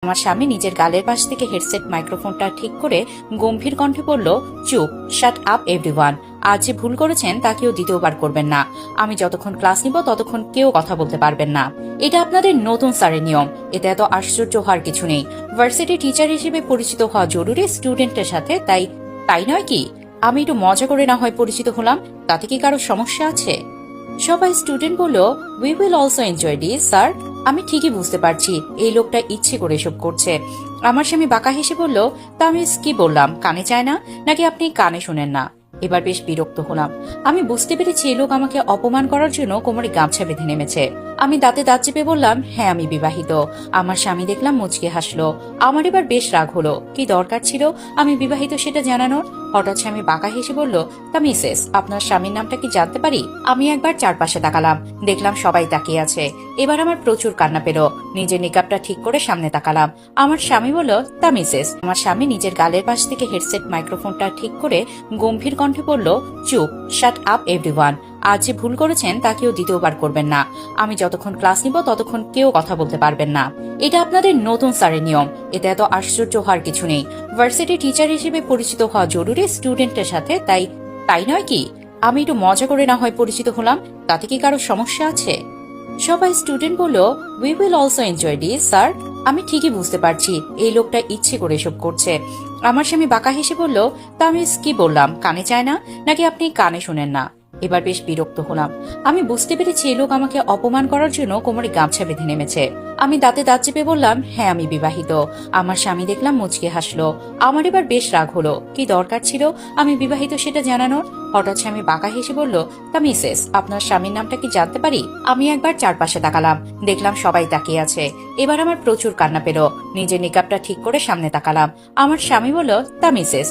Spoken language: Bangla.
আমার স্বামী নিজের গালের পাশ থেকে হেডসেট মাইক্রোফোনটা ঠিক করে গম্ভীর কণ্ঠে বলল, চুপ, শাট আপ এভরিওয়ান। আজ যে ভুল করেছেন তা কেউ দ্বিতীয়বার করবেন না। আমি যতক্ষণ ক্লাস নিব ততক্ষণ কেউ কথা বলতে পারবেন না। এটা আপনাদের নতুন স্যারের নিয়ম। এতে এত আশ্চর্য হওয়ার কিছু নেই। ভার্সিটি টিচার হিসেবে পরিচিত হওয়া জরুরি স্টুডেন্টের সাথে, তাই নয় কি? আমি একটু মজা করে না হয় পরিচিত হলাম, তাতে কি কারো সমস্যা আছে? সবাই স্টুডেন্ট বলল, we will also enjoy this sir. আমি ঠিকই বুঝতে পারছি এই লোকটা ইচ্ছে করে এসব করছে। আমার স্বামী বাঁকা হেসে বলল, তা আমি কি বললাম, কানে চায় না নাকি আপনি কানে শুনেন না? এবার বেশ বিরক্ত হলাম। আমি বুঝতে পেরেছি এই লোক আমাকে অপমান করার জন্য কোমরে গামছা বেঁধে নেমেছে। আমি দাঁতে দাঁত চেপে বললাম, হ্যাঁ আমি বিবাহিত। আমার স্বামী দেখলাম মুচকে হাসলো। আমার এবার বেশ রাগ হলো। কি দরকার ছিল আমি বিবাহিত সেটা জানানোর? হঠাৎ স্বামী বাঁকা হেসে বলল, তা মিসেস, আপনার স্বামীর নামটা কি জানতে পারি? আমি একবার চারপাশে তাকালাম, দেখলাম সবাই তাকিয়ে আছে। এবার আমার প্রচুর কান্না পেল। নিজের নিকাবটা ঠিক করে সামনে তাকালাম। আমার স্বামী বলল, তা মিসেস। আমার স্বামী নিজের গালের পাশ থেকে হেডসেট মাইক্রোফোনটা ঠিক করে গম্ভীর কণ্ঠে বলল, চুপ, শাট আপ এভরিওয়ান। আজ যে ভুল করেছেন তা কেউ দ্বিতীয়বার করবেন না। আমি যতক্ষণ ক্লাস নিব ততক্ষণ কেউ কথা বলতে পারবেন না। এটা আপনাদের নতুন স্যারের নিয়ম। এতে এত আশ্চর্য হওয়ার কিছু নেই। ভার্সিটি টিচার হিসেবে পরিচিত হওয়া জরুরি স্টুডেন্টের সাথে, তাই নয় কি? আমি একটু মজা করে না হয় পরিচিত হলাম, তাতে কি কারো সমস্যা আছে? সবাই স্টুডেন্ট বলল, we will also enjoy this sir. আমি ঠিকই বুঝতে পারছি এই লোকটা ইচ্ছে করে এসব করছে। আমার স্বামী বাঁকা হেসে বলল, তা আমি কি বললাম, কানে চায় না নাকি আপনি কানে শুনেন না? এবার বেশ বিরক্ত হলাম। আমি বুঝতে পেরেছি এই লোক আমাকে অপমান করার জন্য কোমরে গামছা বেঁধে নেমেছে। আমি দাঁতে দাঁত চেপে বললাম, হ্যাঁ আমি বিবাহিত। আমার স্বামী দেখলাম মুচকে হাসলো। আমার এবার বেশ রাগ হলো। কি দরকার ছিল আমি বিবাহিত সেটা জানানোর? হঠাৎ স্বামী বাঁকা হেসে বলল, তা মিসেস, আপনার স্বামীর নামটা কি জানতে পারি? আমি একবার চারপাশে তাকালাম, দেখলাম সবাই তাকিয়ে আছে। এবার আমার প্রচুর কান্না পেল। নিজের নিকাবটা ঠিক করে সামনে তাকালাম। আমার স্বামী বলল, তা মিসেস,